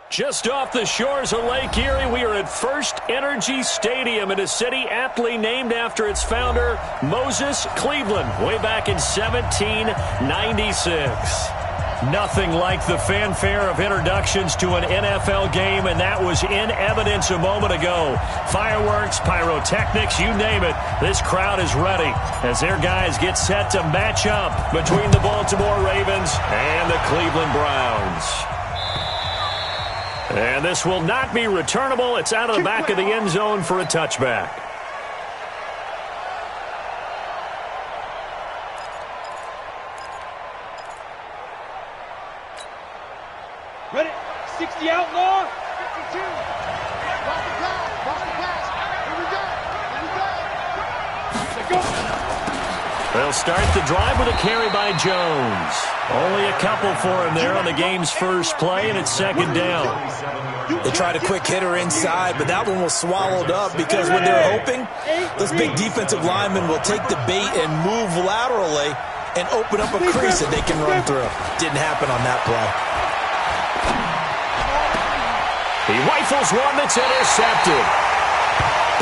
Just off the shores of Lake Erie, we are at First Energy Stadium in a city aptly named after its founder, Moses Cleveland, way back in 1796. Nothing like the fanfare of introductions to an NFL game, and that was in evidence a moment ago. Fireworks, pyrotechnics, you name it. This crowd is ready as their guys get set to match up between the Baltimore Ravens and the Cleveland Browns. And this will not be returnable. It's out of the back of the end zone for a touchback. Ready? 60 outlaw. 52. Watch the pass. Watch the pass. Here we go. Here we go. They'll start the drive with a carry by Jones. Only a couple for him there on the game's first play, and it's second down. They tried a quick hitter inside, but that one was swallowed up because what they're hoping, this big defensive lineman will take the bait and move laterally and open up a crease that they can run through. Didn't happen on that play. He rifles one that's intercepted.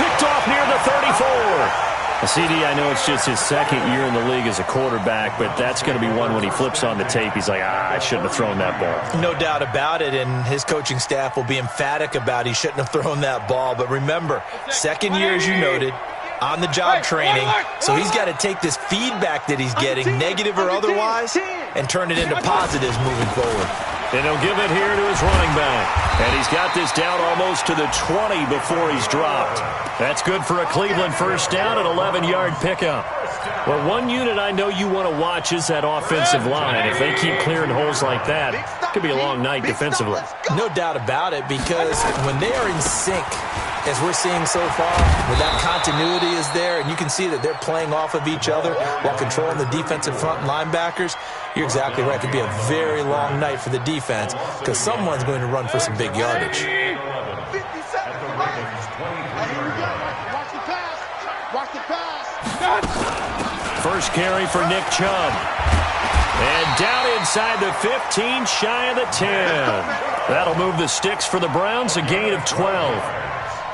Picked off near the 34. CD, I know it's just his second year in the league as a quarterback, but that's going to be one when he flips on the tape, he's like, I shouldn't have thrown that ball. No doubt about it, and his coaching staff will be emphatic about he shouldn't have thrown that ball. But remember, second year, as you noted, on-the-job training, so he's got to take this feedback that he's getting, negative or otherwise, and turn it into positives moving forward. And he'll give it here to his running back. And he's got this down almost to the 20 before he's dropped. That's good for a Cleveland first down, an 11-yard pickup. Well, one unit I know you want to watch is that offensive line. If they keep clearing holes like that, it could be a long night defensively. No doubt about it, because when they are in sync, as we're seeing so far, where that continuity is there, and you can see that they're playing off of each other while controlling the defensive front linebackers, you're exactly right. It could be a very long night for the defense because someone's going to run for some big yardage. First carry for Nick Chubb. And down inside the 15, shy of the 10. That'll move the sticks for the Browns, a gain of 12.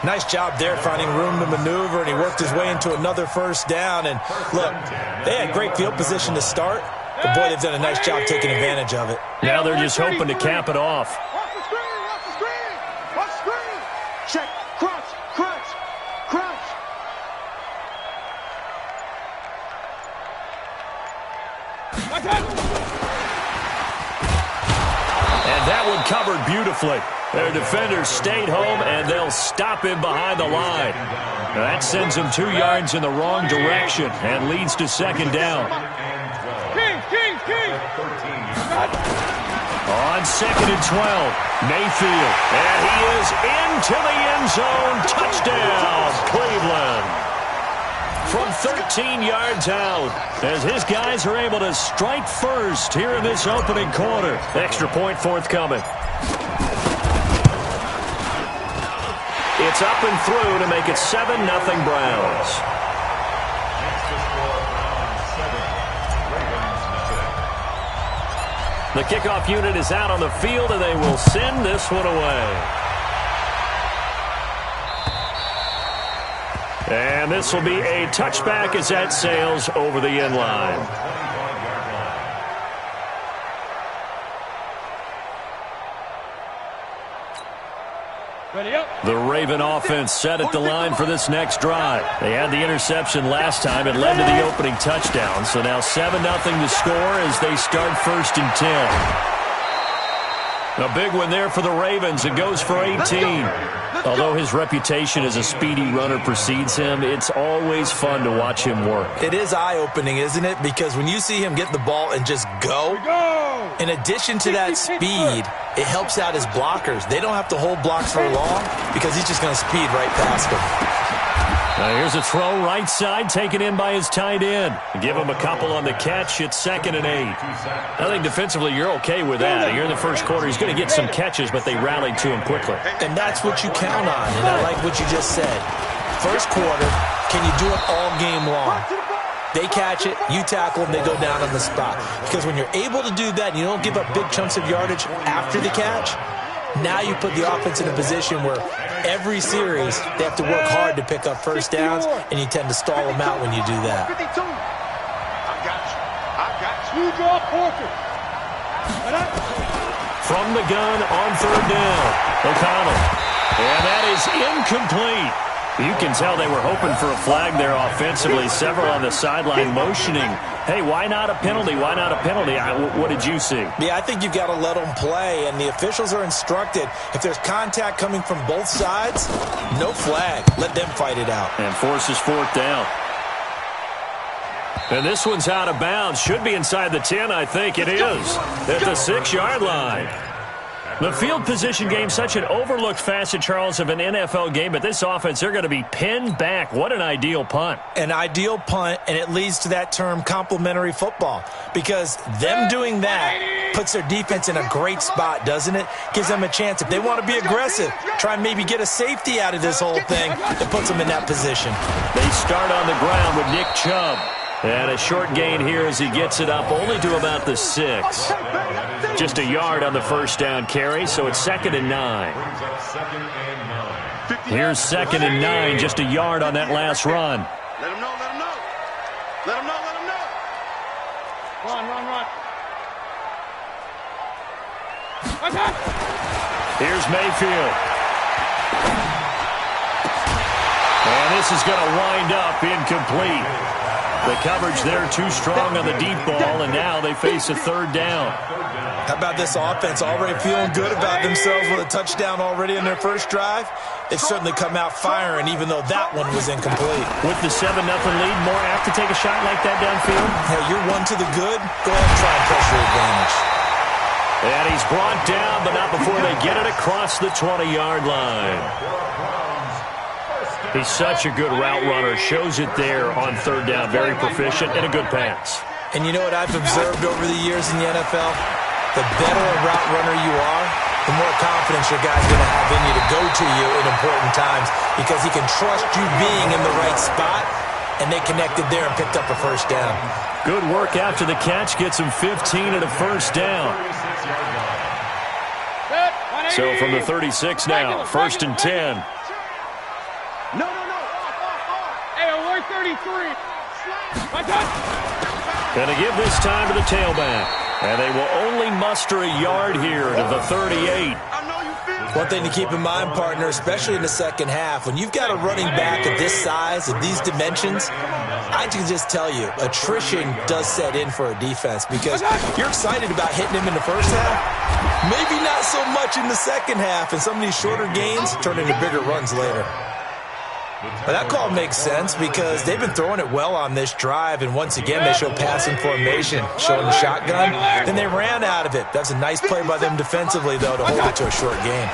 Nice job there finding room to maneuver, and he worked his way into another first down. And look, they had great field position to start, but boy, they've done a nice job taking advantage of it. Now they're just hoping to cap it off. Watch the screen. Watch the screen. Watch the screen. Check. Crunch. Crunch. Crunch. And that one covered beautifully. Their defenders stayed home, and they'll stop him behind the line. That sends him 2 yards in the wrong direction and leads to second down. On second and 12, Mayfield. And he is into the end zone. Touchdown, Cleveland. From 13 yards out, as his guys are able to strike first here in this opening quarter. Extra point forthcoming. It's up and through to make it 7-0 Browns. The kickoff unit is out on the field, and they will send this one away. And this will be a touchback as that sails over the end line. The Raven offense set at the line for this next drive. They had the interception last time. It led to the opening touchdown. So now 7-0 to score as they start first and 10. A big one there for the Ravens. It goes for 18. Although his reputation as a speedy runner precedes him, it's always fun to watch him work. It is eye-opening, isn't it? Because when you see him get the ball and just go, in addition to that speed, it helps out his blockers. They don't have to hold blocks for long because he's just going to speed right past them. Now here's a throw right side, taken in by his tight end. Give him a couple on the catch. It's 2nd and 8. I think defensively you're okay with that. Here in the first quarter, he's going to get some catches, but they rallied to him quickly. And that's what you count on, and I like what you just said. First quarter, can you do it all game long? They catch it, you tackle them, they go down on the spot. Because when you're able to do that and you don't give up big chunks of yardage after the catch, Now you put the offense in a position where every series they have to work hard to pick up first downs, and you tend to stall them out when you do that. 52. I got you. You draw portrait. From the gun on third down, O'Connell. And that is incomplete. You can tell they were hoping for a flag there offensively. Several on the sideline motioning, hey, why not a penalty? Why not a penalty? What did you see? Yeah, I think you've got to let them play, and the officials are instructed, if there's contact coming from both sides, no flag. Let them fight it out. And forces fourth down. And this one's out of bounds. Should be inside the 10, I think. It is. At the 6-yard line. The field position game, such an overlooked facet, Charles, of an NFL game. But this offense, they're going to be pinned back. What an ideal punt. An ideal punt, and it leads to that term complementary football. Because them doing that puts their defense in a great spot, doesn't it? Gives them a chance. If they want to be aggressive, try and maybe get a safety out of this whole thing, it puts them in that position. They start on the ground with Nick Chubb. And a short gain here as he gets it up only to about the 6. Just a yard on the first down carry, so it's 2nd and 9. Here's 2nd and 9, just a yard on that last run. Let him know, let him know. Let him know, let him know. Run. Here's Mayfield. And this is going to wind up incomplete. The coverage there too strong on the deep ball, and now they face a third down. How about this offense already feeling good about themselves with a touchdown already in their first drive? They've certainly come out firing, even though that one was incomplete. With the 7-0 lead, more apt to take a shot like that downfield? Hey, you're one to the good. Go ahead and try and press your advantage. And he's brought down, but not before they get it across the 20-yard line. He's such a good route runner. Shows it there on third down. Very proficient and a good pass. And you know what I've observed over the years in the NFL? The better a route runner you are, the more confidence your guy's going to have in you to go to you in important times, because he can trust you being in the right spot, and they connected there and picked up a first down. Good work after the catch. Gets him 15 and a first down. So from the 36 now, 1st and 10. No. Hey, alert 33. Gonna give this time to the tailback. And they will only muster a yard here to the 38. One thing to keep in mind, partner, especially in the second half, when you've got a running back of this size, of these dimensions, I can just tell you, attrition does set in for a defense, because you're excited about hitting him in the first half, maybe not so much in the second half, and some of these shorter gains turn into bigger runs later. But that call makes sense because they've been throwing it well on this drive, and once again they show passing formation, showing the shotgun. Then they ran out of it. That's a nice play by them defensively, though, to hold it to a short gain.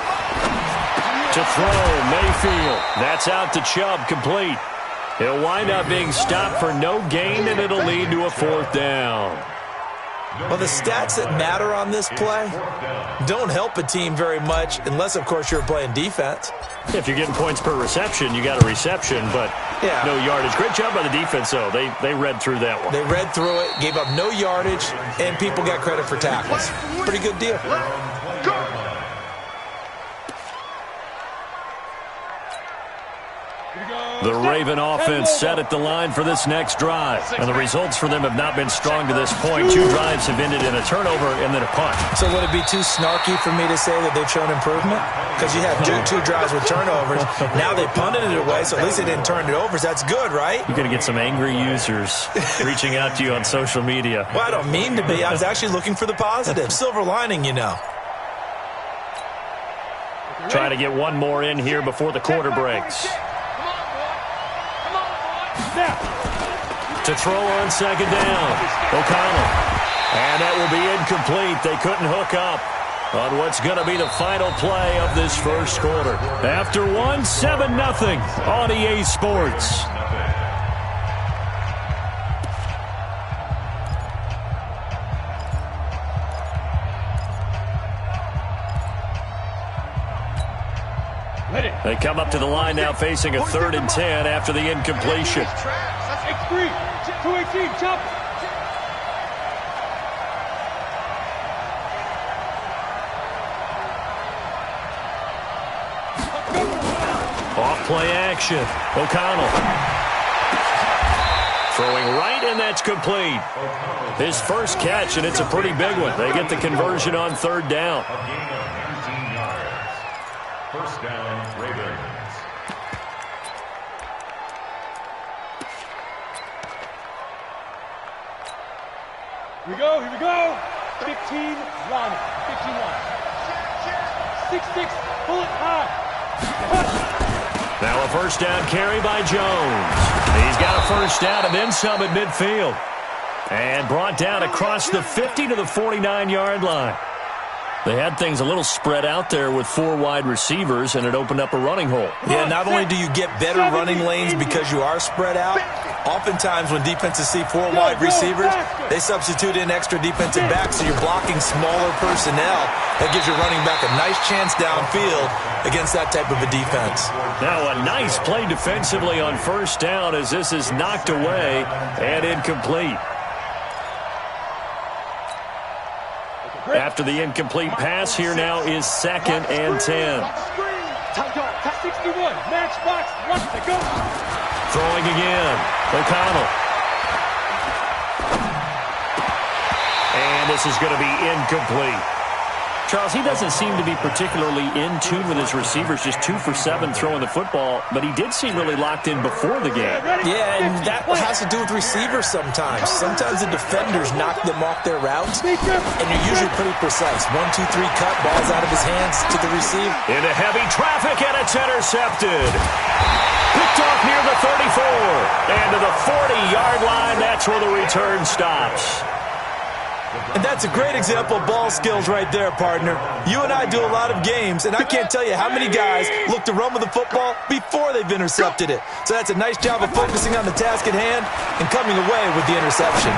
To throw, Mayfield. That's out to Chubb, complete. He'll wind up being stopped for no gain, and it'll lead to a fourth down. Well, the stats that matter on this play don't help a team very much unless, of course, you're playing defense. If you're getting points per reception, you got a reception, but no yardage. Great job by the defense, though. They read through that one. They read through it, gave up no yardage, and people got credit for tackles. Pretty good deal. The Raven offense set at the line for this next drive. And the results for them have not been strong to this point. 2 drives have ended in a turnover and then a punt. So would it be too snarky for me to say that they've shown improvement? Because you had two drives with turnovers. Now they punted it away, so at least they didn't turn it over. So that's good, right? You're going to get some angry users reaching out to you on social media. Well, I don't mean to be. I was actually looking for the positive. Silver lining, you know. Try to get one more in here before the quarter breaks. To throw on second down, O'Connell. And that will be incomplete. They couldn't hook up on what's going to be the final play of this first quarter. After one, 7-0 on EA Sports. They come up to the line now facing a 3rd and 10 after the incompletion. That's X3. 218, jump. Off play action. O'Connell. Throwing right, and that's complete. His first catch, and it's a pretty big one. They get the conversion on third down. A gain of 19 yards. First down, Ravens. Here we go, here we go. 15 line. 15 line. 6-6, pull it high. Now a first down carry by Jones. He's got a first down and then some at midfield. And brought down across the 50 to the 49-yard line. They had things a little spread out there with 4 wide receivers, and it opened up a running hole. Yeah, not only do you get better running lanes because you are spread out, oftentimes when defenses see 4 wide receivers, they substitute in extra defensive backs, so you're blocking smaller personnel. That gives your running back a nice chance downfield against that type of a defense. Now a nice play defensively on first down as this is knocked away and incomplete. After the incomplete pass, here now is 2nd and 10. 61, match box, watch it go. Throwing again. O'Connell. And this is going to be incomplete. Charles, he doesn't seem to be particularly in tune with his receivers, just 2 for 7 throwing the football, but he did seem really locked in before the game. Yeah, and that has to do with receivers sometimes. Sometimes the defenders knock them off their routes, and you're usually pretty precise. 1, 2, 3 cut, ball's out of his hands to the receiver. Into heavy traffic, and it's intercepted. Picked off near the 34. And to the 40-yard line, that's where the return stops. And that's a great example of ball skills right there, partner. You and I do a lot of games, and I can't tell you how many guys look to run with the football before they've intercepted it. So that's a nice job of focusing on the task at hand and coming away with the interception.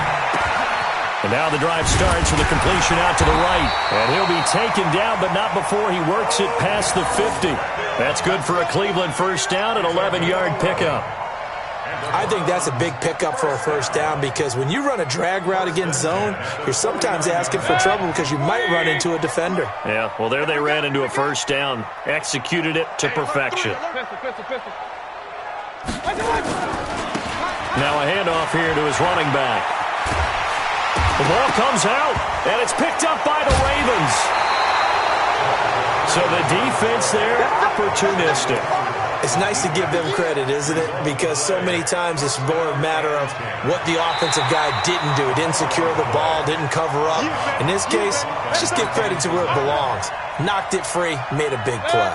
And now the drive starts with a completion out to the right. And he'll be taken down, but not before he works it past the 50. That's good for a Cleveland first down, an 11-yard pickup. I think that's a big pickup for a first down because when you run a drag route against zone, you're sometimes asking for trouble because you might run into a defender. Yeah, well, there they ran into a first down. Executed it to perfection. Now a handoff here to his running back. The ball comes out, and it's picked up by the Ravens. So the defense there, opportunistic. It's nice to give them credit, isn't it? Because so many times it's more a matter of what the offensive guy didn't do. Didn't secure the ball, didn't cover up. In this case, let's just give credit to where it belongs. Knocked it free, made a big play.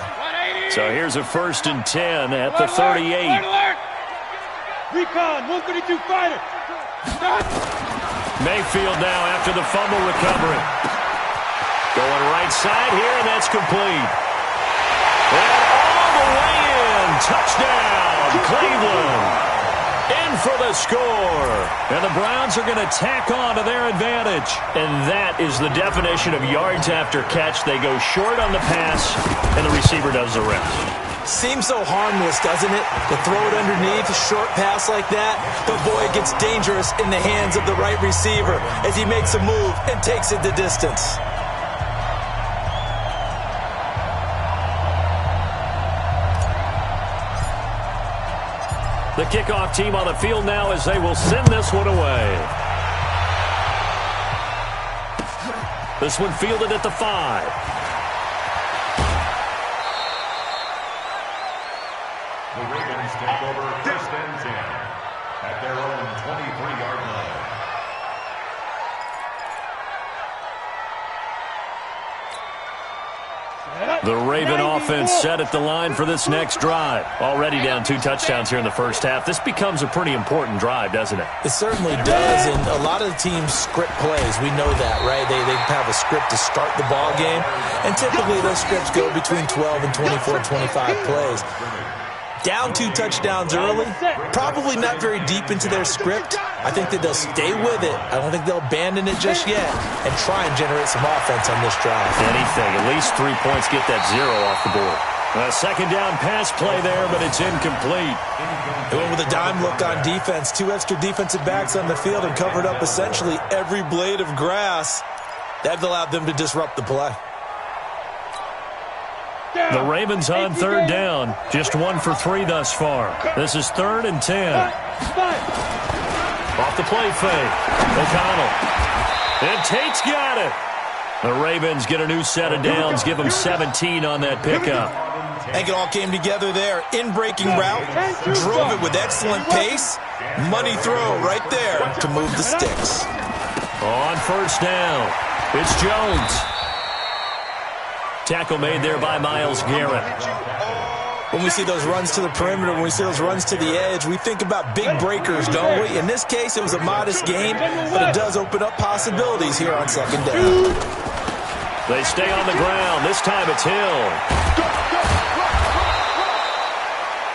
So here's a 1st and 10 at the 38. Recon, 132 fighter. Mayfield now after the fumble recovery. Going right side here, and that's complete. And all the way in. Touchdown, Cleveland. In for the score. And the Browns are going to tack on to their advantage. And that is the definition of yards after catch. They go short on the pass, and the receiver does the rest. Seems so harmless, doesn't it? To throw it underneath, a short pass like that. But boy, it gets dangerous in the hands of the right receiver as he makes a move and takes it the distance. The kickoff team on the field now as they will send this one away. This one fielded at the 5. The Ravens take over 1st and 10 at their own 23-yard line. The Raven offense set at the line for this next drive. Already down 2 touchdowns here in the first half. This becomes a pretty important drive, doesn't it? It certainly does, and a lot of the teams script plays. We know that, right? They have a script to start the ball game, and typically those scripts go between 12 and 24, 25 plays. Down 2 touchdowns early, probably not very deep into their script. I think that they'll stay with it. I don't think they'll abandon it just yet and try and generate some offense on this drive. Anything, at least 3 points, get that 0 off the board. A 2nd down pass play there, but it's incomplete. They went with a dime look on defense. 2 extra defensive backs on the field and covered up essentially every blade of grass. That allowed them to disrupt the play. The Ravens on third down. Just 1 for 3 thus far. This is 3rd and 10. Off the play fake. O'Connell. And Tate's got it. The Ravens get a new set of downs. Give them 17 on that pickup. I think it all came together there. In-breaking route. Drove it with excellent pace. Money throw right there to move the sticks. On first down, it's Jones. Tackle made there by Myles Garrett. When we see those runs to the perimeter, when we see those runs to the edge, we think about big breakers, don't we? In this case, it was a modest gain, but it does open up possibilities here on second down. They stay on the ground. This time it's Hill.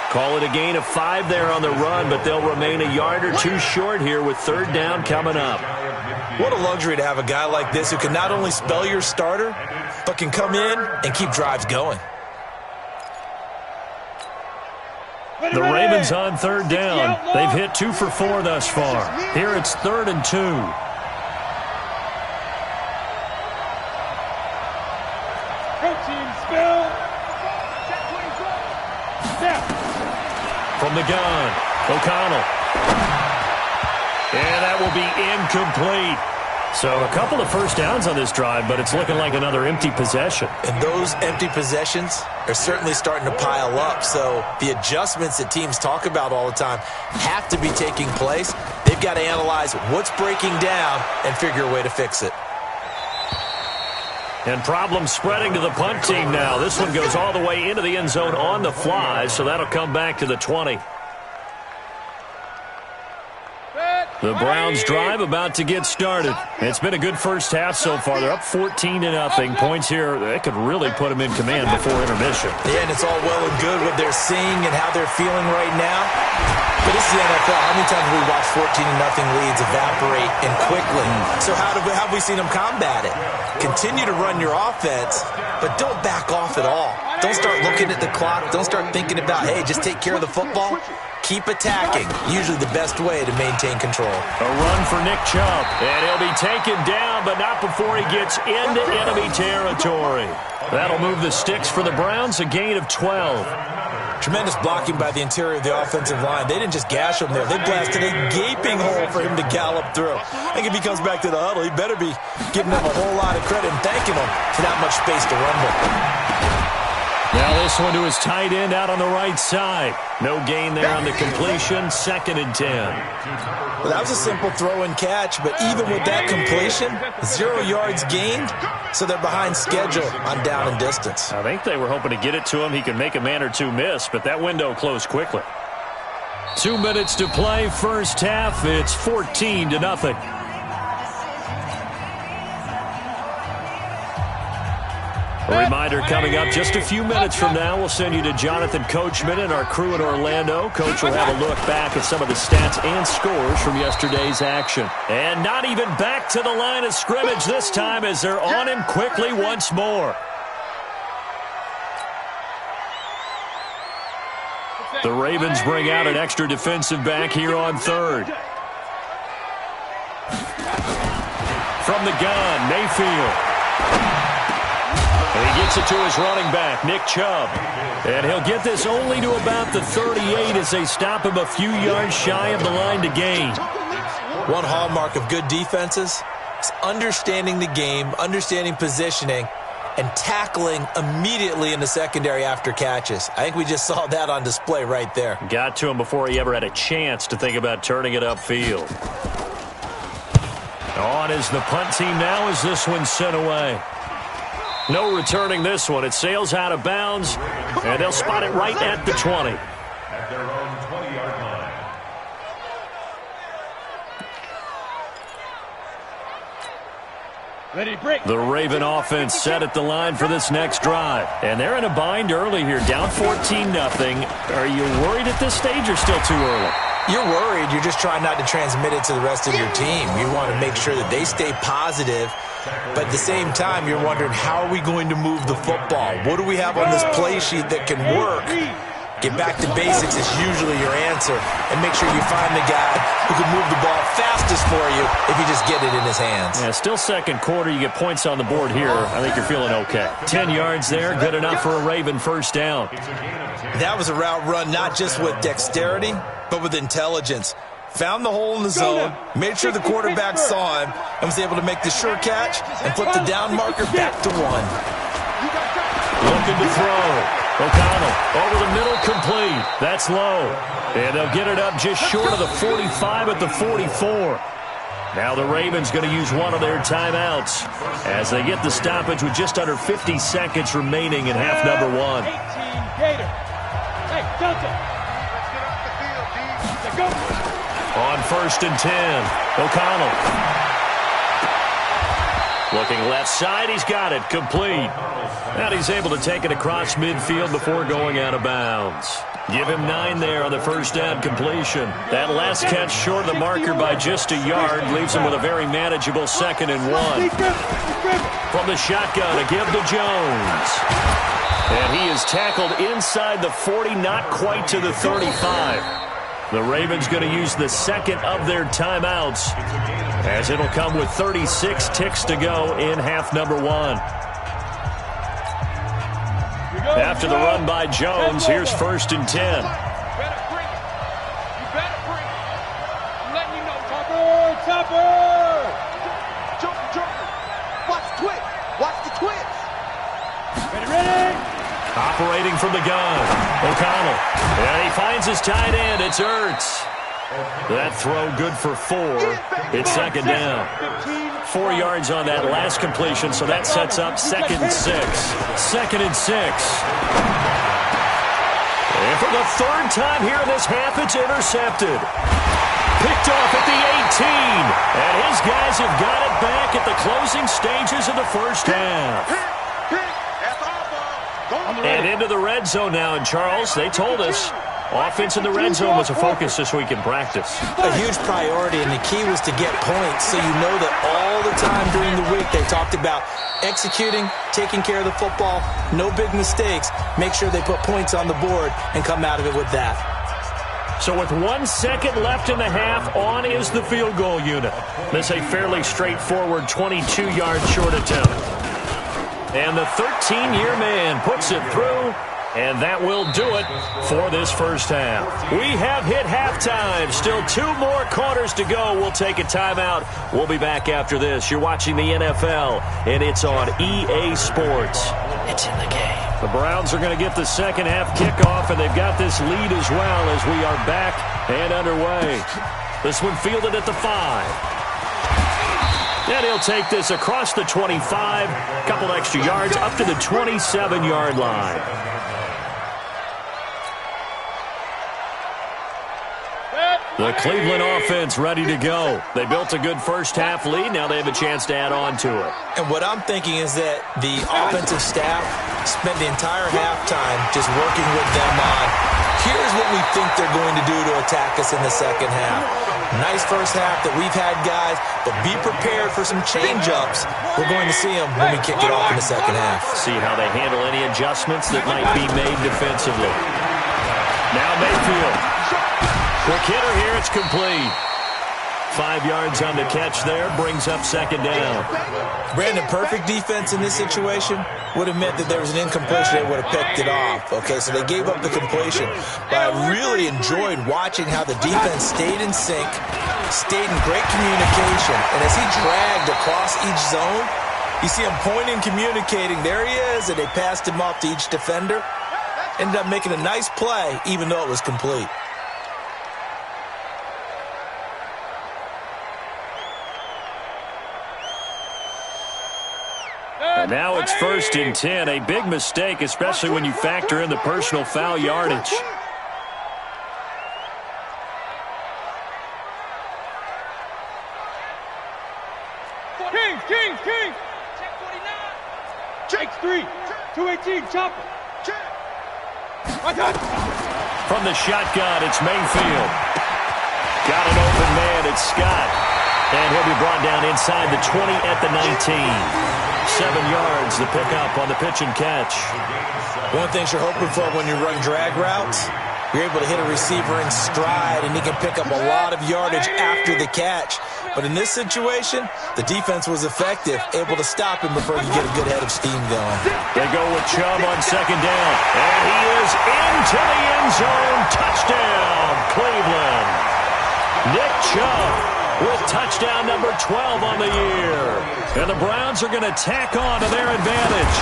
Call it a gain of 5 there on the run, but they'll remain a yard or 2 short here with third down coming up. What a luxury to have a guy like this who can not only spell your starter, but can come in and keep drives going. The Ravens on third down. They've hit 2 for 4 thus far. Here it's 3rd and 2. Protein spill. From the gun, O'Connell. And that will be incomplete. So a couple of first downs on this drive, but it's looking like another empty possession. And those empty possessions are certainly starting to pile up. So the adjustments that teams talk about all the time have to be taking place. They've got to analyze what's breaking down and figure a way to fix it. And problems spreading to the punt team now. This one goes all the way into the end zone on the fly, so that'll come back to the 20. The Browns drive about to get started. It's been a good first half so far. They're up 14-0. Points here, that could really put them in command before intermission. Yeah, and it's all well and good what they're seeing and how they're feeling right now. But this is the NFL. How many times have we watched 14-0 leads evaporate and quickly? So how have we seen them combat it? Continue to run your offense, but don't back off at all. Don't start looking at the clock. Don't start thinking about, hey, just take care of the football. Keep attacking. Usually the best way to maintain control. A run for Nick Chubb. And he'll be taken down, but not before he gets into enemy territory. That'll move the sticks for the Browns, a gain of 12. Tremendous blocking by the interior of the offensive line. They didn't just gash him there. They blasted a gaping hole for him to gallop through. I think if he comes back to the huddle, he better be giving them a whole lot of credit and thanking them for that much space to run with. Now this one to his tight end out on the right side. No gain there on the completion. 2nd and 10. Well, that was a simple throw and catch, but even with that completion, 0 yards gained, so they're behind schedule on down and distance. I think they were hoping to get it to him. He could make a man or 2 miss, but that window closed quickly. 2 minutes to play, first half. It's 14-0. A reminder coming up just a few minutes from now, we'll send you to Jonathan Coachman and our crew in Orlando. Coach will have a look back at some of the stats and scores from yesterday's action. And not even back to the line of scrimmage this time as they're on him quickly once more. The Ravens bring out an extra defensive back here on third. From the gun, Mayfield. And he gets it to his running back, Nick Chubb. And he'll get this only to about the 38 as they stop him a few yards shy of the line to gain. One hallmark of good defenses is understanding the game, understanding positioning, and tackling immediately in the secondary after catches. I think we just saw that on display right there. Got to him before he ever had a chance to think about turning it upfield. On is the punt team now as this one's sent away. No returning this one. It sails out of bounds, and they'll spot it right at the 20. At their own 20-yard line. Ready, break. The Raven offense set at the line for this next drive. And they're in a bind early here, down 14-0. Are you worried at this stage or still too early? You're worried. You're just trying not to transmit it to the rest of your team. You want to make sure that they stay positive. But at the same time, you're wondering, how are we going to move the football? What do we have on this play sheet that can work? Get back to basics is usually your answer, and make sure you find the guy who can move the ball fastest for you if you just get it in his hands. Yeah, still second quarter. You get points on the board here. I think you're feeling okay. 10 yards there, good enough for a Raven first down. That was a route run not just with dexterity, but with intelligence. Found the hole in the zone, made sure the quarterback saw him, and was able to make the sure catch and flip the down marker back to 1. Looking to throw. O'Connell over the middle, complete. That's low. And they'll get it up just short of the 45 at the 44. Now the Ravens going to use one of their timeouts as they get the stoppage with just under 50 seconds remaining in half number 1. 18 Gator. Hey, Delta. Let's go. On 1st and 10, O'Connell. Looking left side, he's got it, complete. And he's able to take it across midfield before going out of bounds. Give him 9 there on the first down completion. That last catch short of the marker by just a yard leaves him with a very manageable 2nd and 1. From the shotgun, a give to Jones. And he is tackled inside the 40, not quite to the 35. The Ravens going to use the second of their timeouts as it'll come with 36 ticks to go in half number 1. After the run by Jones, here's 1st and 10. You better bring it. You better bring it. I'm letting you know, Topper. Topper. Joker. Watch the twitch. Watch the twitch. Ready. Operating from the gun, O'Connell. And he finds his tight end. It's Ertz. That throw good for 4. It's 2nd down. 4 yards on that last completion, so that sets up 2nd and 6. 2nd and 6. And for the 3rd time here in this half, it's intercepted. Picked off at the 18. And his guys have got it back at the closing stages of the first half. And into the red zone now, and Charles, they told us offense in the red zone was a focus this week in practice. A huge priority, and the key was to get points, so you know that all the time during the week they talked about executing, taking care of the football, no big mistakes, make sure they put points on the board and come out of it with that. So with 1 second left in the half, on is the field goal unit. This a fairly straightforward 22-yard short attempt. And the 13-year man puts it through. And that will do it for this first half. We have hit halftime. Still 2 more quarters to go. We'll take a timeout. We'll be back after this. You're watching the NFL, and it's on EA Sports. It's in the game. The Browns are going to get the second half kickoff, and they've got this lead as well as we are back and underway. This one fielded at the 5. And he'll take this across the 25, couple extra yards up to the 27-yard line. The Cleveland offense ready to go. They built a good first half lead. Now they have a chance to add on to it. And what I'm thinking is that the offensive staff spent the entire halftime just working with them on, here's what we think they're going to do to attack us in the second half. Nice first half that we've had, guys, but be prepared for some change-ups. We're going to see them when we kick it off in the second half. See how they handle any adjustments that might be made defensively. Now Mayfield. Quick hitter here, it's complete. 5 yards on the catch there, brings up 2nd down. Brandon, perfect defense in this situation would have meant that there was an incompletion. They would have picked it off. Okay, so they gave up the completion. But I really enjoyed watching how the defense stayed in sync, stayed in great communication. And as he dragged across each zone, you see him pointing, communicating. There he is, and they passed him off to each defender. Ended up making a nice play, even though it was complete. And now it's 1st and 10. A big mistake, especially when you factor in the personal foul yardage. Kings. Check 49. Check 3. 218. Chopper. Check. From the shotgun, it's Mayfield. Got an open man, it's Scott. And he'll be brought down inside the 20 at the 19. 7 yards, the pickup on the pitch and catch. One thing you're hoping for when you run drag routes, you're able to hit a receiver in stride, and he can pick up a lot of yardage after the catch. But in this situation, the defense was effective, able to stop him before he could get a good head of steam going. They go with Chubb on 2nd down, and he is into the end zone. Touchdown, Cleveland. Nick Chubb with touchdown number 12 on the year. And the Browns are going to tack on to their advantage.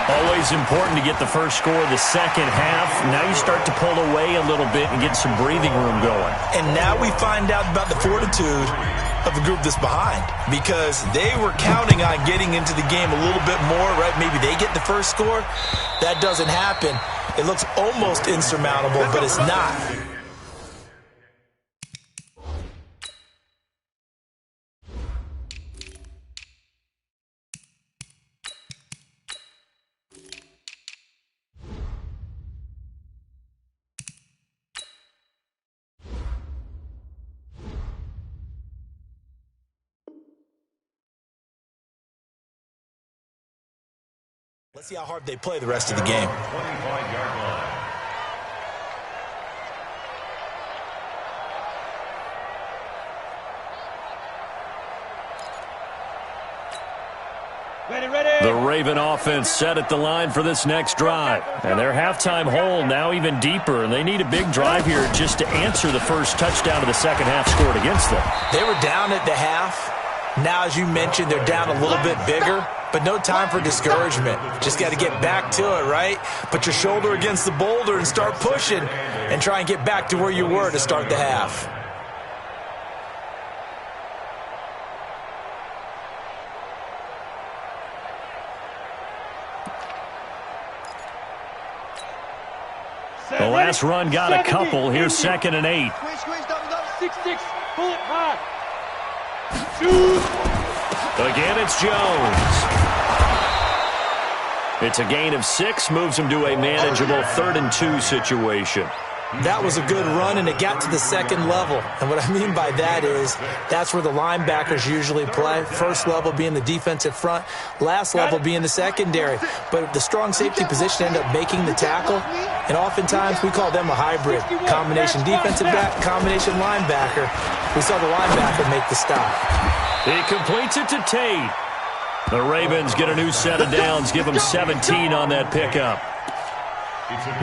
Always important to get the first score of the second half. Now you start to pull away a little bit and get some breathing room going. And now we find out about the fortitude of the group that's behind, because they were counting on getting into the game a little bit more, right? Maybe they get the first score. That doesn't happen. It looks almost insurmountable, but it's not. Let's see how hard they play the rest of the game. 25-yard line. The Raven offense set at the line for this next drive. And their halftime hole now even deeper, and they need a big drive here just to answer the first touchdown of the second half scored against them. They were down at the half. Now, as you mentioned, they're down a little bit bigger, but no time for discouragement. Just got to get back to it, right? Put your shoulder against the boulder and start pushing and try and get back to where you were to start the half. The last run got a couple. Here's 2nd and 8. 6-6, pull it high. Again, it's Jones. It's a gain of 6, moves him to a manageable 3rd and 2 situation. That was a good run, and it got to the second level. And what I mean by that is that's where the linebackers usually play. First level being the defensive front, last level being the secondary. But the strong safety position ended up making the tackle, and oftentimes we call them a hybrid. Combination defensive back, combination linebacker. We saw the linebacker make the stop. He completes it to Tate. The Ravens get a new set of downs, give them 17 on that pickup.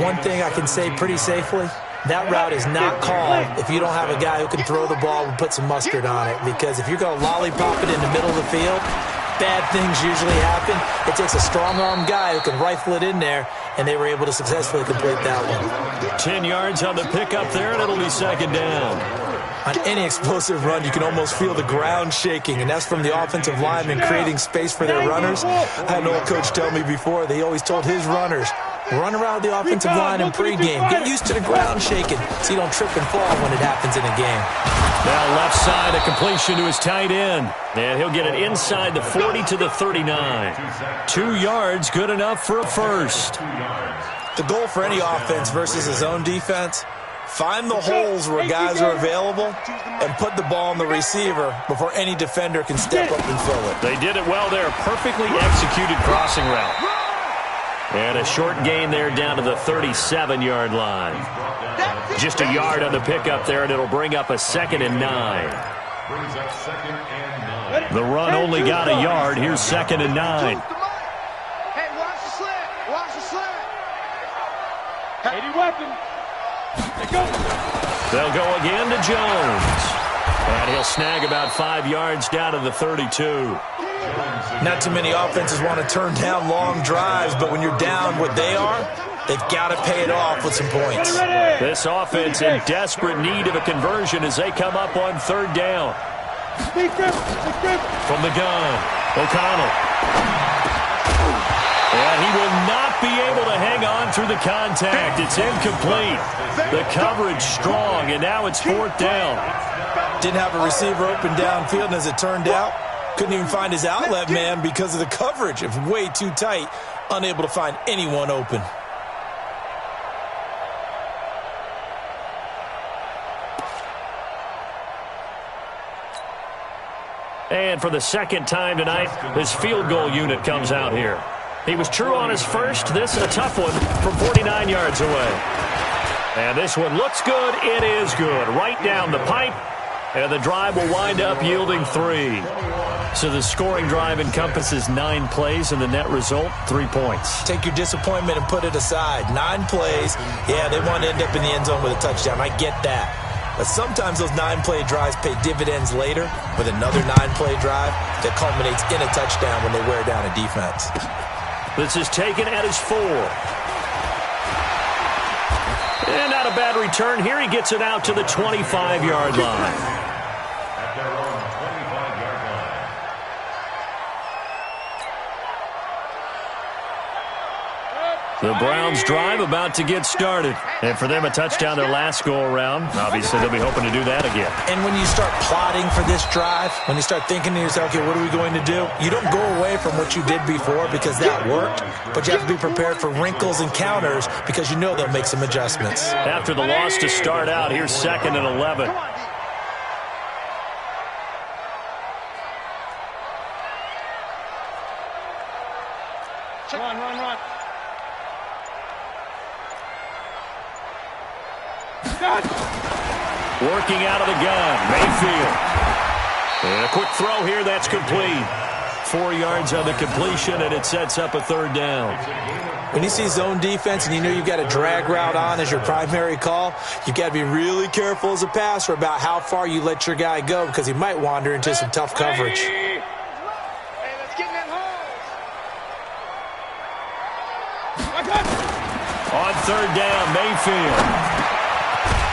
One thing I can say pretty safely, that route is not called if you don't have a guy who can throw the ball and put some mustard on it. Because if you're going to lollipop it in the middle of the field, bad things usually happen. It takes a strong-arm guy who can rifle it in there, and they were able to successfully complete that one. 10 yards on the pickup there, and it'll be 2nd down. On any explosive run, you can almost feel the ground shaking, and that's from the offensive linemen creating space for their runners. I had an old coach tell me before, they always told his runners, run around the offensive line in pregame. Get used to the ground shaking so you don't trip and fall when it happens in a game. Now left side, a completion to his tight end. And he'll get it inside the 40 to the 39. 2 yards, good enough for a first. The goal for any offense versus his own defense, find the holes where guys are available and put the ball on the receiver before any defender can step up and fill it. They did it well there. Perfectly executed crossing route. And a short gain there down to the 37-yard line. Just a yard on the pickup there, and it'll bring up a 2nd and 9. The run only got a yard. Here's 2nd and 9. Hey, watch the slant. Watch the slant. Heady weapon. They'll go again to Jones. And he'll snag about 5 yards down to the 32. Not too many offenses want to turn down long drives, but when you're down what they are, they've got to pay it off with some points. This offense in desperate need of a conversion as they come up on 3rd down. From the gun, O'Connell. And he will not be able to hang on through the contact. It's incomplete. The coverage strong, and now it's 4th down. Didn't have a receiver open downfield, and as it turned out, couldn't even find his outlet man because of the coverage. It was way too tight, unable to find anyone open. And for the second time tonight, his field goal unit comes out here. He was true on his first. This a tough one from 49 yards away. And this one looks good. It is good. Right down the pipe. And the drive will wind up yielding 3. So the scoring drive encompasses 9 plays, and the net result, 3 points. Take your disappointment and put it aside. 9 plays. Yeah, they want to end up in the end zone with a touchdown. I get that. But sometimes those 9-play drives pay dividends later with another 9-play drive that culminates in a touchdown when they wear down a defense. This is taken at his 4. And not a bad return here. He gets it out to the 25-yard line. At their own 25-yard line. The Browns drive about to get started. And for them, a touchdown their last go-around. Obviously, they'll be hoping to do that again. And when you start plotting for this drive, when you start thinking to yourself, okay, what are we going to do? You don't go away from what you did before because that worked, but you have to be prepared for wrinkles and counters because you know they'll make some adjustments. After the loss to start out, here's 2nd and 11. Run. Working out of the gun, Mayfield. And a quick throw here, that's complete. 4 yards on the completion, and it sets up a 3rd down. When you see zone defense and you know you've got a drag route on as your primary call, you've got to be really careful as a passer about how far you let your guy go because he might wander into some tough coverage. Hey, let's get in that hole. On 3rd down, Mayfield.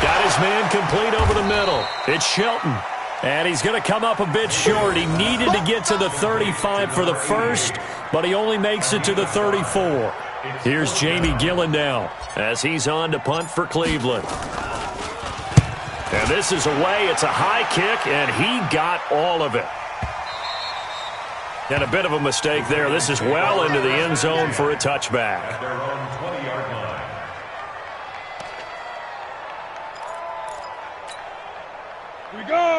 Got his man complete over the middle. It's Shelton. And he's going to come up a bit short. He needed to get to the 35 for the first, but he only makes it to the 34. Here's Jamie Gillen now as he's on to punt for Cleveland. And this is away. It's a high kick, and he got all of it. And a bit of a mistake there. This is well into the end zone for a touchback. At their own 20-yard line.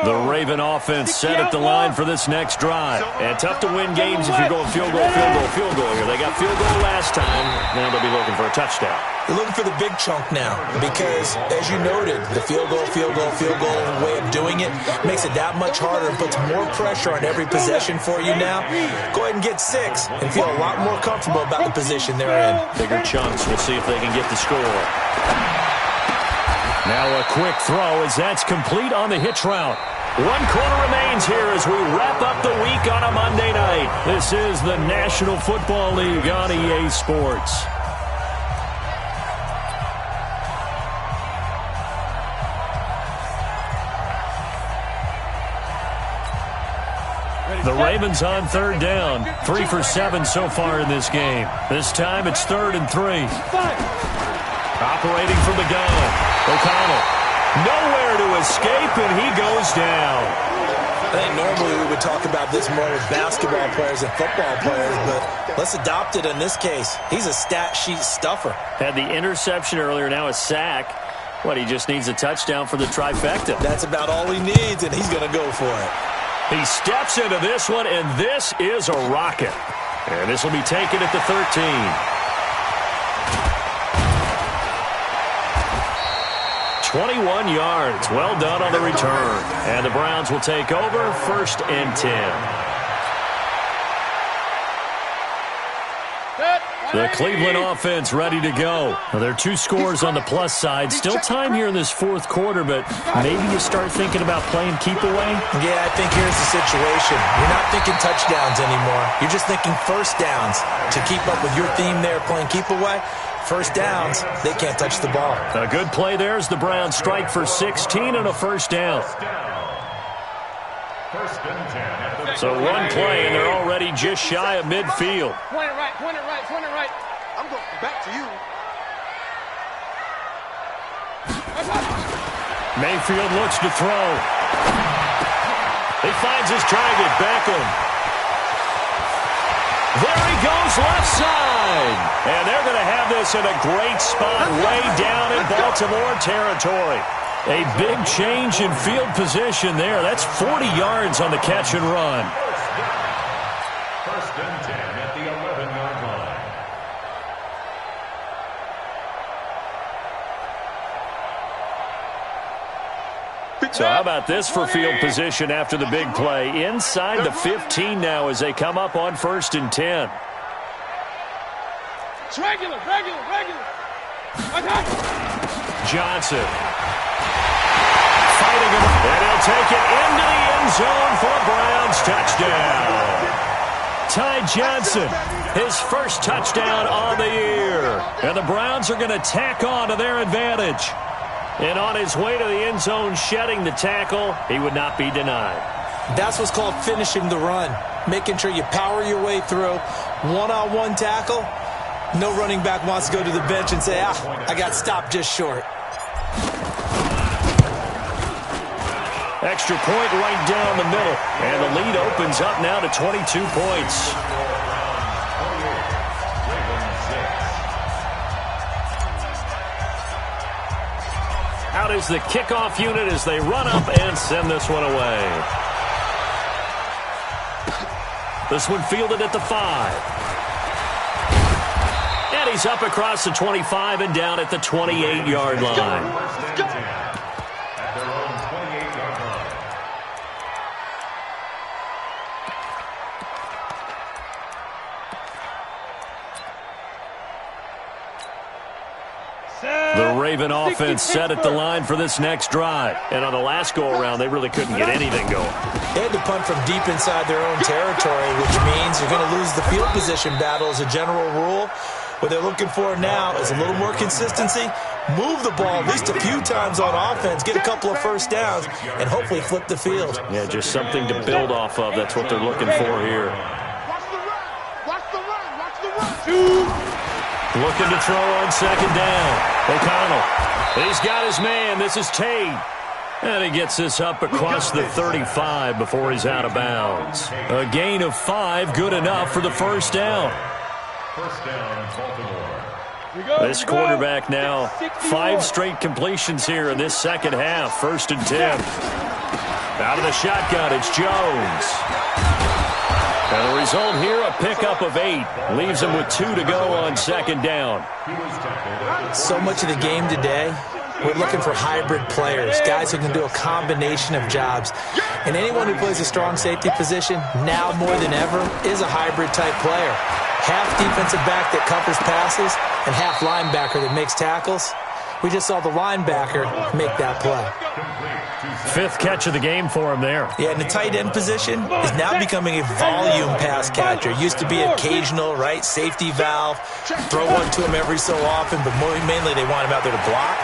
The Raven offense set at the line for this next drive. And tough to win games if you're going field goal here. They got field goal last time. Now they'll be looking for a touchdown. You're looking for the big chunk now because, as you noted, the field goal way of doing it makes it that much harder and puts more pressure on every possession for you now. Go ahead and get 6 and feel a lot more comfortable about the position they're in. Bigger chunks. We'll see if they can get the score. Now a quick throw as that's complete on the hitch route. 1 quarter remains here as we wrap up the week on a Monday night. This is the National Football League on EA Sports. The Ravens on 3rd down. 3 for 7 so far in this game. This time it's 3rd and 3. Operating from the gun. O'Connell. Nowhere to escape, and he goes down. I think normally we would talk about this more with basketball players and football players, but let's adopt it in this case. He's a stat sheet stuffer. Had the interception earlier, now a sack. What, he just needs a touchdown for the trifecta. That's about all he needs, and he's going to go for it. He steps into this one, and this is a rocket. And this will be taken at the 13. 21 yards. Well done on the return. And the Browns will take over 1st and 10. The Cleveland offense ready to go. Well, there are 2 scores on the plus side. Still time here in this 4th quarter, but maybe you start thinking about playing keep away? Yeah, I think here's the situation. You're not thinking touchdowns anymore. You're just thinking first downs. To keep up with your theme there, playing keep away, first downs, they can't touch the ball. A good play there as the Browns strike for 16 and a 1st down. 1st and 10. So 1 play, and they're already just shy of midfield. Point it right. I'm going back to you. Mayfield looks to throw. He finds his target, Beckham. There he goes, left side. And they're going to have this in a great spot way down in Baltimore territory. A big change in field position there. That's 40 yards on the catch and run. First and 10 at the 11-yard line. So how about this for field position after the big play? Inside the 15 now as they come up on first and 10. It's regular. Johnson. Fighting him. And he'll take it into the end zone for a Browns touchdown. Ty Johnson, his first touchdown on the year. And the Browns are going to tack on to their advantage. And on his way to the end zone, shedding the tackle, he would not be denied. That's what's called finishing the run. Making sure you power your way through. One-on-one tackle. No running back wants to go to the bench and say, I got stopped just short. Extra point right down the middle. And the lead opens up now to 22 points. Out is the kickoff unit as they run up and send this one away. This one fielded at the 5. And he's up across the 25 and down at the 28-yard line. At their own 28-yard line. The Raven offense set at the line for this next drive. And on the last go-around, they really couldn't get anything going. They had to punt from deep inside their own territory, which means you're going to lose the field position battle as a general rule. What they're looking for now is a little more consistency, move the ball at least a few times on offense, get a couple of first downs, and hopefully flip the field. Yeah, just something to build off of. That's what they're looking for here. Watch the run. Looking to throw on second down. O'Connell. He's got his man. This is Tate. And he gets this up across the 35 before he's out of bounds. A gain of 5, good enough for the first down. First down, Baltimore. This quarterback now, 5 straight completions here in this second half. First and 10. Out of the shotgun, it's Jones. And the result here, a pickup of 8. Leaves him with 2 to go on second down. So much of the game today, we're looking for hybrid players, guys who can do a combination of jobs. And anyone who plays a strong safety position, now more than ever, is a hybrid-type player. Half defensive back that covers passes and half linebacker that makes tackles. We just saw the linebacker make that play. 5th catch of the game for him there. Yeah, and the tight end position is now becoming a volume pass catcher. Used to be occasional, right? Safety valve. Throw one to him every so often, but mainly they want him out there to block.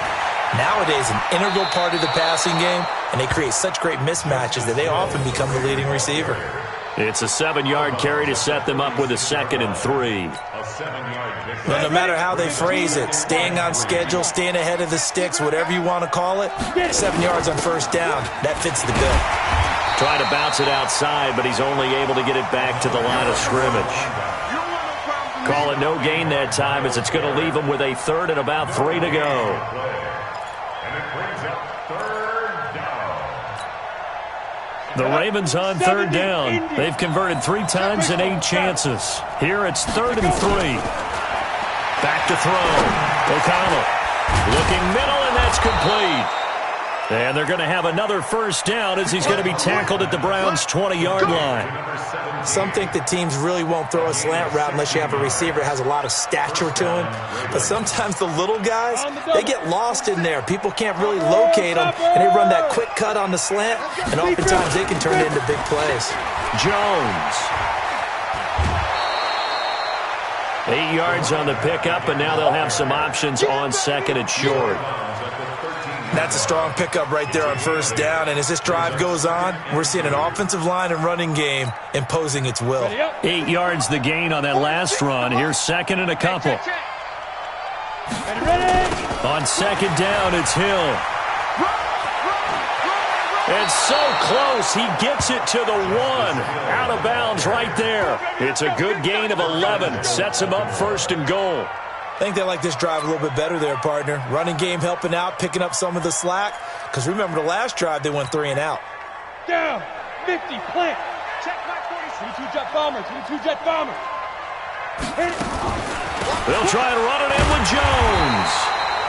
Nowadays, an integral part of the passing game, and they create such great mismatches that they often become the leading receiver. It's a 7-yard carry to set them up with a 2nd and 3. Well, no matter how they phrase it, staying on schedule, staying ahead of the sticks, whatever you want to call it, 7 yards on first down, that fits the bill. Trying to bounce it outside, but he's only able to get it back to the line of scrimmage. Call it no gain that time as it's going to leave him with a 3rd and about 3 to go. The Ravens on 3rd down. They've converted 3 times in 8 chances. Here it's 3rd and 3. Back to throw. O'Connell looking middle, and that's complete. And they're going to have another first down as he's going to be tackled at the Browns' 20-yard line. Some think that teams really won't throw a slant route unless you have a receiver that has a lot of stature to him. But sometimes the little guys, they get lost in there. People can't really locate them, and they run that quick cut on the slant, and oftentimes they can turn it into big plays. Jones. 8 yards on the pickup, and now they'll have some options on 2nd and short. That's a strong pickup right there on first down, and as this drive goes on, we're seeing an offensive line and running game imposing its will. 8 yards the gain on that last run. Here's 2nd and a couple. On 2nd down, it's Hill. And so close, he gets it to the 1. Out of bounds right there. It's a good gain of 11. Sets him up 1st and goal. I think they like this drive a little bit better there, partner. Running game helping out, picking up some of the slack. because remember the last drive they went 3 and out. Down, 50, plant. Check my 40. 22 jet bomber, 22 jet bomber. Hit it. They'll try and run it in with Jones.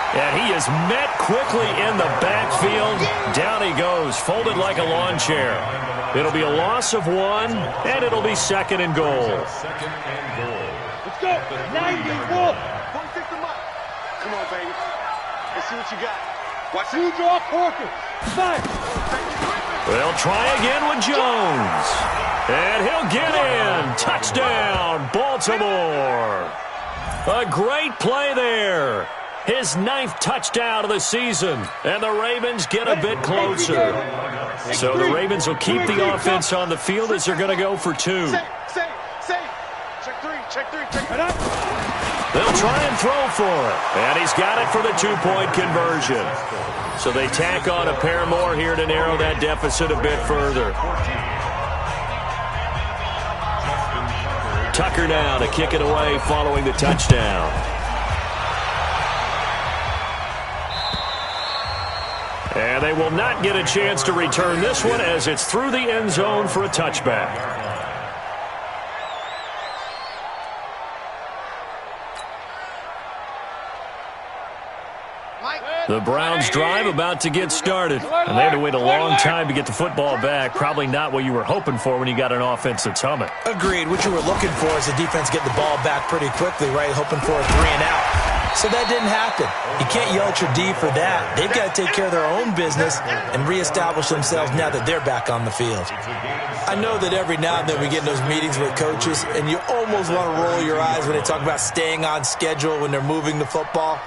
And he is met quickly in the backfield. Down he goes, folded like a lawn chair. It'll be a loss of 1, and it'll be 2nd and goal. Let's go. 90, full. 46 them up. Come on, baby. Let's see what you got. Watch 2 draw corkers. 5. They'll try again with Jones. And he'll get in. Touchdown, Baltimore. A great play there. His 9th touchdown of the season, and the Ravens get a bit closer. So the Ravens will keep the offense on the field as they're going to go for 2. Say. Check 3, check 3, check 3. They'll try and throw for it, and he's got it for the 2-point conversion. So they tack on a pair more here to narrow that deficit a bit further. Tucker now to kick it away following the touchdown. And they will not get a chance to return this one as it's through the end zone for a touchback. The Browns drive about to get started. And they had to wait a long time to get the football back. Probably not what you were hoping for when you got an offense that's humming. Agreed. What you were looking for is the defense getting the ball back pretty quickly, right? Hoping for a 3 and out. So that didn't happen. You can't yell at your D for that. They've got to take care of their own business and reestablish themselves now that they're back on the field. I know that every now and then we get in those meetings with coaches, and you almost want to roll your eyes when they talk about staying on schedule when they're moving the football.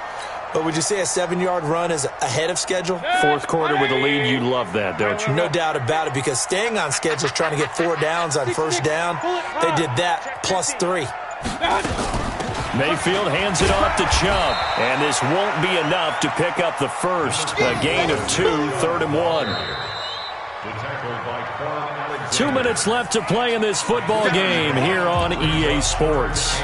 But would you say a 7-yard run is ahead of schedule? 4th quarter with a lead, you love that, don't you? No doubt about it, because staying on schedule is trying to get 4 downs on first down. They did that plus 3. Mayfield hands it off to Chubb, and this won't be enough to pick up the first. A gain of 2, 3rd and 1. 2 minutes left to play in this football game here on EA Sports.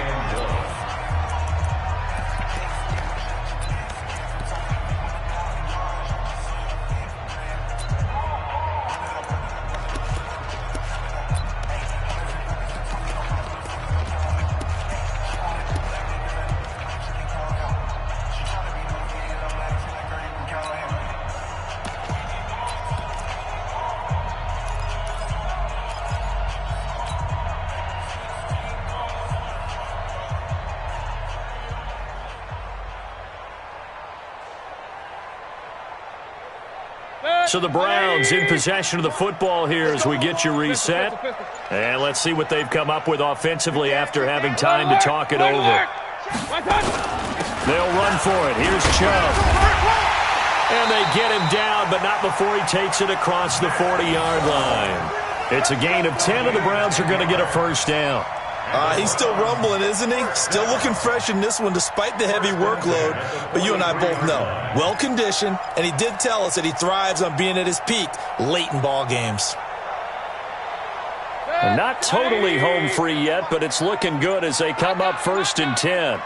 So the Browns in possession of the football here as we get you reset. And let's see what they've come up with offensively after having time to talk it over. They'll run for it. Here's Chubb. And they get him down, but not before he takes it across the 40-yard line. It's a gain of 10, and the Browns are going to get a first down. He's still rumbling, isn't he? Still looking fresh in this one despite the heavy workload. But you and I both know, well-conditioned, and he did tell us that he thrives on being at his peak late in ball games. And not totally home free yet, but it's looking good as they come up 1st and 10.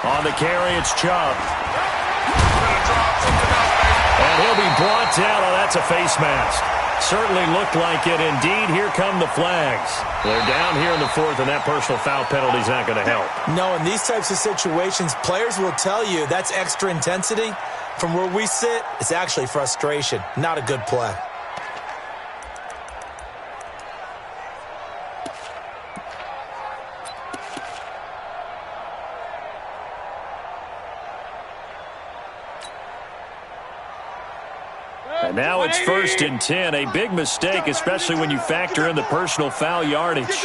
On the carry, it's Chubb. And he'll be brought down. Oh, that's a face mask. Certainly looked like it. Indeed, here come the flags. They're down here in the 4th, and that personal foul penalty is not going to help. No, in these types of situations, players will tell you that's extra intensity. From where we sit, it's actually frustration. Not a good play. And now it's 1st and 10. A big mistake, especially when you factor in the personal foul yardage.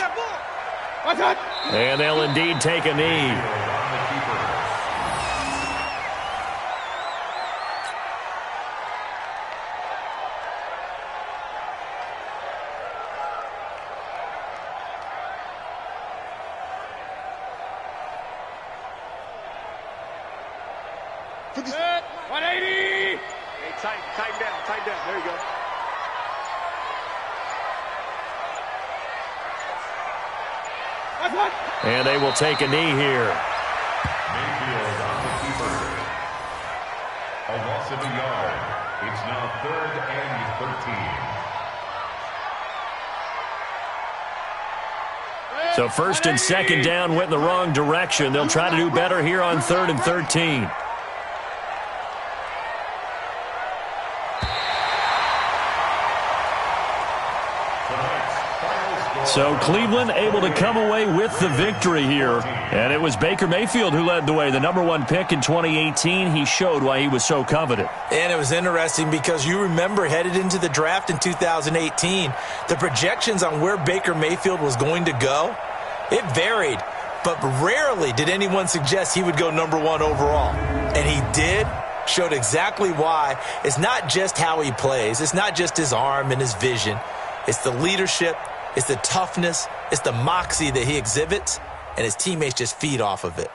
And they'll indeed take a knee. Set, 180. Hey, tighten down. There you go. And they will take a knee here. A loss of a yard. It's now 3rd and 13. So 1st and 2nd down went in the wrong direction. They'll try to do better here on 3rd and 13. So Cleveland able to come away with the victory here. And it was Baker Mayfield who led the way. The #1 pick in 2018. He showed why he was so coveted. And it was interesting because you remember headed into the draft in 2018, the projections on where Baker Mayfield was going to go, it varied. But rarely did anyone suggest he would go #1 overall. And he did. Showed exactly why. It's not just how he plays. It's not just his arm and his vision. It's the leadership. It's the toughness, it's the moxie that he exhibits, and his teammates just feed off of it.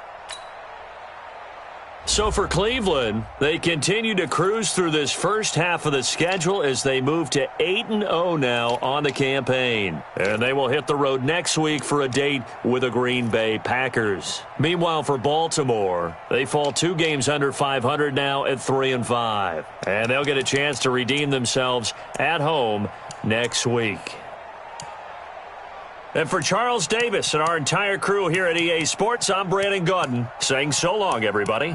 So for Cleveland, they continue to cruise through this first half of the schedule as they move to 8-0 now on the campaign. And they will hit the road next week for a date with the Green Bay Packers. Meanwhile, for Baltimore, they fall 2 games under 500 now at 3-5. And they'll get a chance to redeem themselves at home next week. And for Charles Davis and our entire crew here at EA Sports, I'm Brandon Gaudin saying so long, everybody.